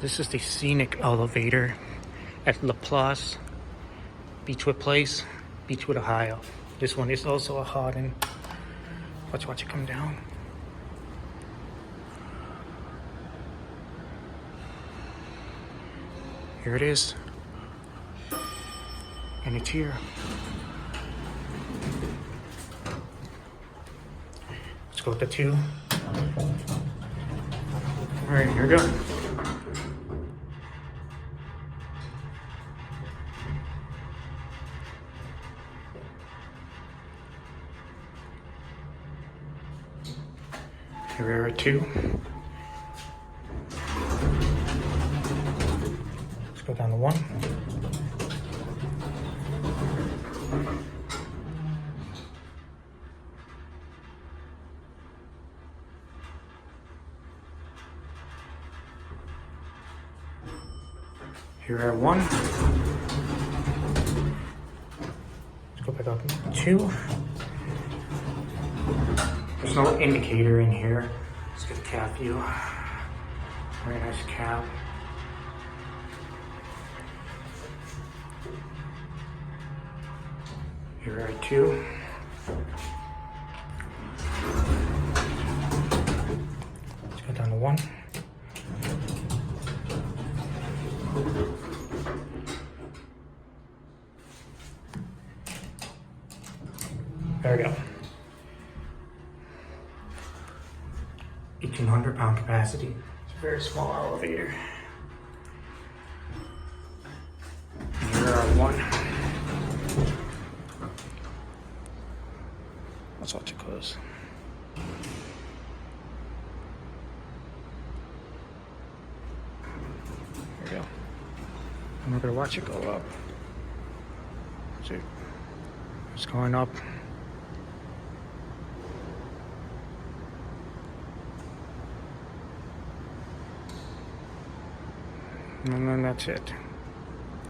This is the Scenic elevator at LaPlace Beachwood Place, Beachwood, Ohio. This one is also a Haughton. Watch it come down. Here it is. And it's here. Let's go with the 2. All right, here we go. Here we are at 2. Let's go down to 1. Here we are at 1. Let's go back up to 2. There's no indicator in here. Let's get the cab view. Very nice cab. Here we are at 2. Let's go down to 1. There we go. 1,800-pound capacity. It's a very small elevator. Here are 1. Let's watch it close. There we go. And we're gonna watch it go up. See, it's going up. And then that's it.